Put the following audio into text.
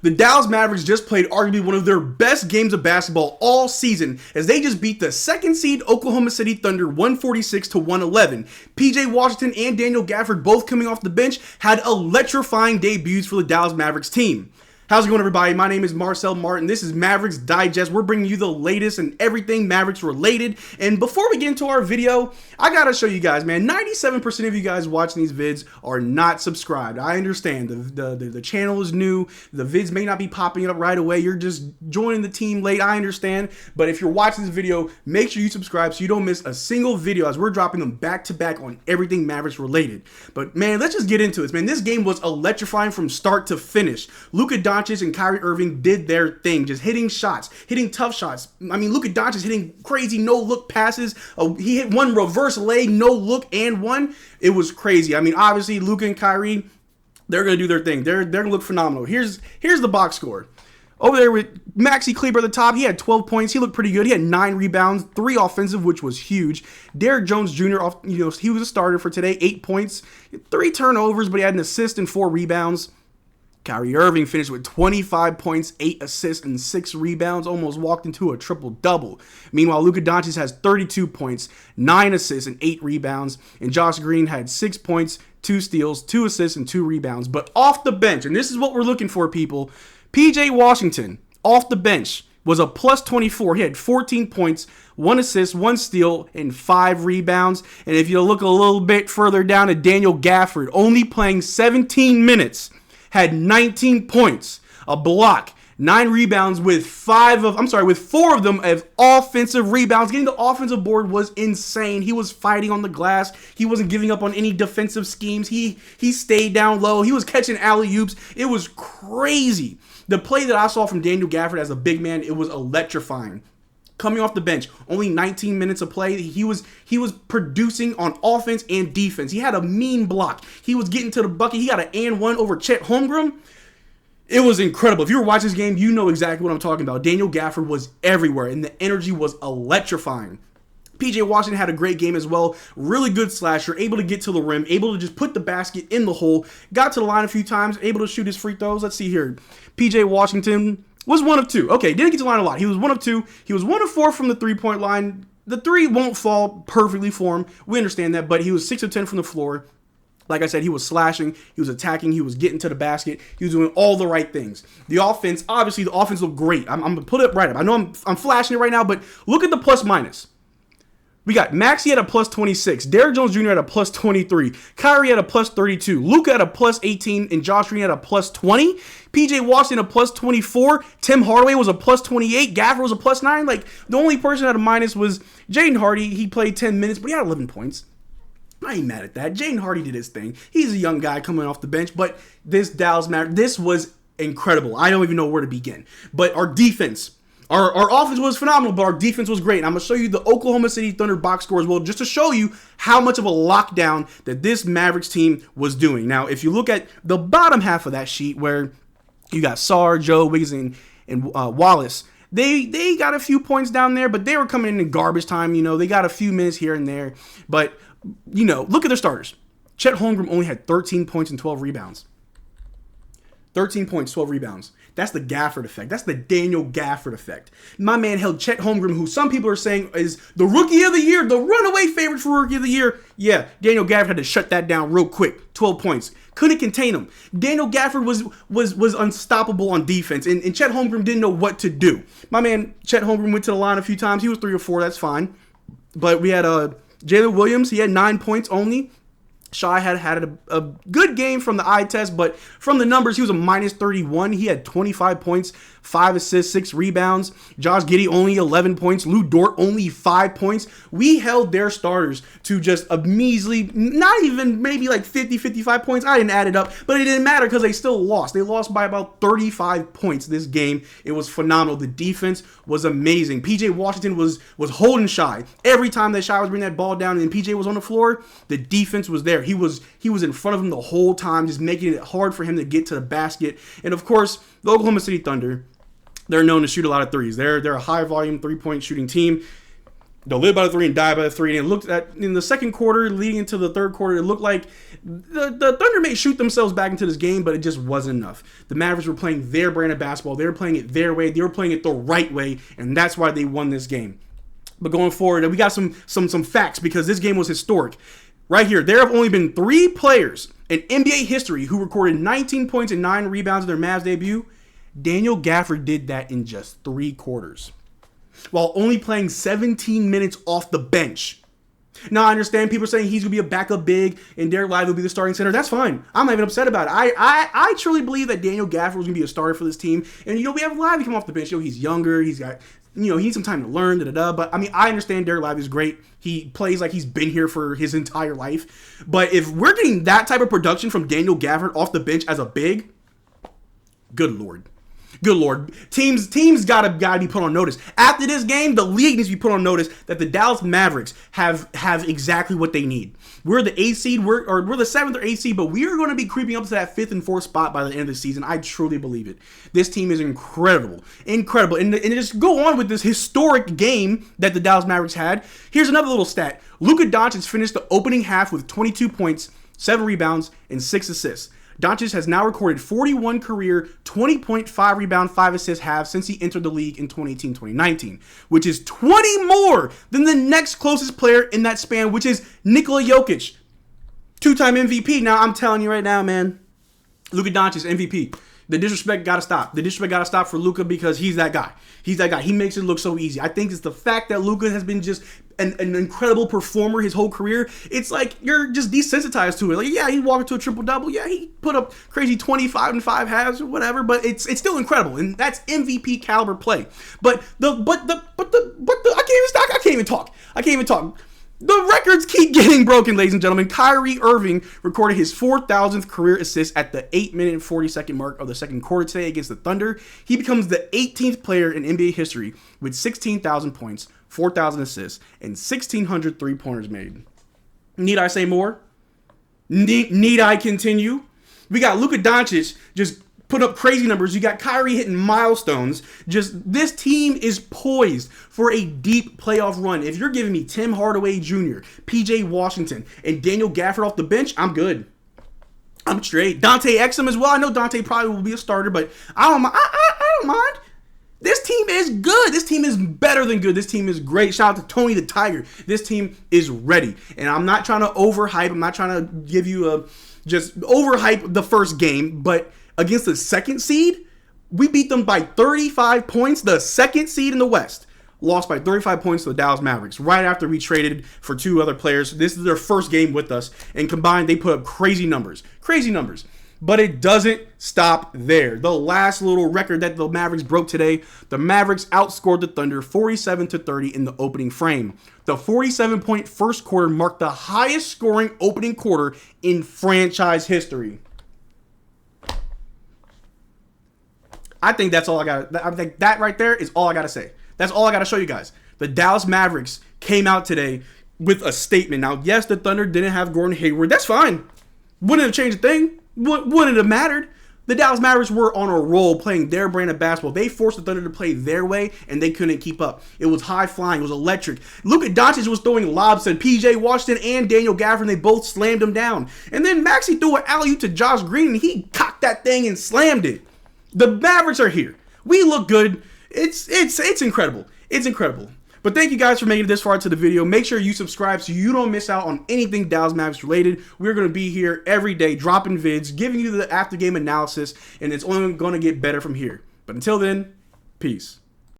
The Dallas Mavericks just played arguably one of their best games of basketball all season as they just beat the second seed Oklahoma City Thunder 146-111. PJ Washington and Daniel Gafford, both coming off the bench, had electrifying debuts for the Dallas Mavericks team. How's it going, everybody? My name is Marcel Martin. This is Mavs Digest. We're bringing you the latest and everything Mavericks related. And before we get into our video, I gotta show you guys, man, 97% of you guys watching these vids are not subscribed. I understand the channel is new. The vids may not be popping up right away. You're just joining the team late. I understand. But if you're watching this video, make sure you subscribe so you don't miss a single video as we're dropping them back to back on everything Mavericks related. But man, let's just get into this, man. This game was electrifying from start to finish. Luka Doncic and Kyrie Irving did their thing, just hitting shots, hitting tough shots. I mean, Luka Doncic hitting crazy no-look passes. He hit one reverse leg, no-look, and one. It was crazy. I mean, obviously, Luka and Kyrie, they're going to do their thing. They're going to look phenomenal. Here's the box score. Over there with Maxi Kleber at the top, he had 12 points. He looked pretty good. He had 9 rebounds, 3 offensive, which was huge. Derrick Jones Jr., he was a starter for today, 8 points, 3 turnovers, but he had an assist and 4 rebounds. Kyrie Irving finished with 25 points, 8 assists, and 6 rebounds, almost walked into a triple-double. Meanwhile, Luka Doncic has 32 points, 9 assists, and 8 rebounds, and Josh Green had 6 points, 2 steals, 2 assists, and 2 rebounds. But off the bench, and this is what we're looking for, people, PJ Washington, off the bench, was a plus 24. He had 14 points, 1 assist, 1 steal, and 5 rebounds. And if you look a little bit further down at Daniel Gafford, only playing 17 minutes, had 19 points, a block, 9 rebounds with 4 of them as offensive rebounds. Getting the offensive board was insane. He was fighting on the glass. He wasn't giving up on any defensive schemes. He stayed down low. He was catching alley-oops. It was crazy. The play that I saw from Daniel Gafford as a big man, it was electrifying. Coming off the bench, only 19 minutes of play. He was producing on offense and defense. He had a mean block. He was getting to the bucket. He got an and one over Chet Holmgren. It was incredible. If you were watching this game, you know exactly what I'm talking about. Daniel Gafford was everywhere, and the energy was electrifying. PJ Washington had a great game as well. Really good slasher, able to get to the rim, able to just put the basket in the hole. Got to the line a few times, able to shoot his free throws. Let's see here. PJ Washington was 1 of 2. Okay, didn't get to the line a lot. He was 1 of 2. He was 1 of 4 from the three-point line. The 3 won't fall perfectly for him. We understand that, but he was 6 of 10 from the floor. Like I said, he was slashing, he was attacking, he was getting to the basket, he was doing all the right things. The offense, obviously, the offense looked great. I'm going to put it right up. I know I'm flashing it right now, but look at the plus-minus. We got Maxi at a plus 26, Derrick Jones Jr. at a plus 23, Kyrie at a plus 32, Luka at a plus 18, and Josh Green at a plus 20. PJ Washington a plus 24, Tim Hardaway was a plus 28, Gafford was a plus 9. Like, the only person at a minus was Jaden Hardy. He played 10 minutes, but he had 11 points. I ain't mad at that. Jaden Hardy did his thing. He's a young guy coming off the bench, but this Dallas Mavericks, this was incredible. I don't even know where to begin. But our defense, our offense was phenomenal, but our defense was great. And I'm going to show you the Oklahoma City Thunder box score as well, just to show you how much of a lockdown that this Mavericks team was doing. Now, if you look at the bottom half of that sheet where you got Sarr, Joe, Wiggins, and Wallace, they got a few points down there, but they were coming in garbage time. They got a few minutes here and there. But, look at their starters. Chet Holmgren only had 13 points and 12 rebounds. 13 points, 12 rebounds. That's the Gafford effect. That's the Daniel Gafford effect. My man held Chet Holmgren, who some people are saying is the Rookie of the Year, the runaway favorite for Rookie of the Year. Yeah, Daniel Gafford had to shut that down real quick. 12 points. Couldn't contain him. Daniel Gafford was unstoppable on defense, and Chet Holmgren didn't know what to do. My man Chet Holmgren went to the line a few times. He was 3 or 4. That's fine. But we had Jalen Williams. He had 9 points only. Shai had a good game from the eye test, but from the numbers, he was a minus 31. He had 25 points, 5 assists, 6 rebounds. Josh Giddey only 11 points. Lou Dort only 5 points. We held their starters to just a measly, not even maybe like 50, 55 points. I didn't add it up, but it didn't matter because they still lost. They lost by about 35 points this game. It was phenomenal. The defense was amazing. PJ Washington was holding Shai. Every time that Shai was bringing that ball down and PJ was on the floor, the defense was there. He was in front of him the whole time, just making it hard for him to get to the basket. And of course, the Oklahoma City Thunder, they're known to shoot a lot of threes. They're a high volume 3-point shooting team. They'll live by the three and die by the three. And it looked at in the second quarter, leading into the third quarter, it looked like the Thunder may shoot themselves back into this game, but it just wasn't enough. The Mavericks were playing their brand of basketball. They were playing it their way. They were playing it the right way, and that's why they won this game. But going forward, we got some facts because this game was historic. Right here, there have only been 3 players in NBA history who recorded 19 points and 9 rebounds in their Mavs debut. Daniel Gafford did that in just 3 quarters, while only playing 17 minutes off the bench. Now, I understand people are saying he's going to be a backup big and Derrick Lively will be the starting center. That's fine. I'm not even upset about it. I truly believe that Daniel Gafford was going to be a starter for this team. And, we have Lively come off the bench. He's younger. He's got, he needs some time to learn, But, I understand Derrick Lively is great. He plays like he's been here for his entire life. But if we're getting that type of production from Daniel Gafford off the bench as a big, good Lord. Good Lord. Teams gotta be put on notice. After this game, the league needs to be put on notice that the Dallas Mavericks have exactly what they need. We're the 8th seed, we're the 7th or 8th seed, but we are going to be creeping up to that 5th and 4th spot by the end of the season. I truly believe it. This team is incredible. Incredible. And just go on with this historic game that the Dallas Mavericks had. Here's another little stat. Luka Doncic finished the opening half with 22 points, 7 rebounds, and 6 assists. Doncic has now recorded 41 career 20.5 rebound, 5 assist halves since he entered the league in 2018-2019, which is 20 more than the next closest player in that span, which is Nikola Jokic, 2-time MVP. Now, I'm telling you right now, man, Luka Doncic, MVP. The disrespect got to stop. The disrespect got to stop for Luka because he's that guy. He's that guy. He makes it look so easy. I think it's the fact that Luka has been just an incredible performer his whole career. It's like you're just desensitized to it. Like, yeah, he walked into a triple-double. Yeah, he put up crazy 25 and 5 halves or whatever, but it's still incredible, and that's MVP caliber play. But I can't even talk. The records keep getting broken, ladies and gentlemen. Kyrie Irving recorded his 4,000th career assist at the 8-minute and 40-second mark of the second quarter today against the Thunder. He becomes the 18th player in NBA history with 16,000 points, 4,000 assists, and 1,600 three-pointers made. Need I say more? Need I continue? We got Luka Doncic just put up crazy numbers. You got Kyrie hitting milestones. Just this team is poised for a deep playoff run. If you're giving me Tim Hardaway Jr., PJ Washington, and Daniel Gafford off the bench, I'm good. I'm straight. Dante Exum as well. I know Dante probably will be a starter, but I don't mind. This team is good. This team is better than good. This team is great. Shout out to Tony the Tiger. This team is ready. And I'm not trying to overhype. I'm not trying to give you just overhype the first game, but against the second seed, we beat them by 35 points. The second seed in the West lost by 35 points to the Dallas Mavericks right after we traded for 2 other players. This is their first game with us, and combined, they put up crazy numbers. But it doesn't stop there. The last little record that the Mavericks broke today, the Mavericks outscored the Thunder 47-30 in the opening frame. The 47-point first quarter marked the highest scoring opening quarter in franchise history. I think that's all I got. I think that right there is all I got to say. That's all I got to show you guys. The Dallas Mavericks came out today with a statement. Now, yes, the Thunder didn't have Gordon Hayward. That's fine. Wouldn't have changed a thing. Wouldn't have mattered. The Dallas Mavericks were on a roll playing their brand of basketball. They forced the Thunder to play their way, and they couldn't keep up. It was high flying. It was electric. Luka Doncic was throwing lobs to PJ Washington and Daniel Gafford, and they both slammed him down. And then Maxey threw an alley-oop to Josh Green, and he cocked that thing and slammed it. The Mavericks are here. We look good. It's incredible. It's incredible. But thank you guys for making it this far into the video. Make sure you subscribe so you don't miss out on anything Dallas Mavericks related. We're going to be here every day dropping vids, giving you the after game analysis, and it's only going to get better from here. But until then, peace.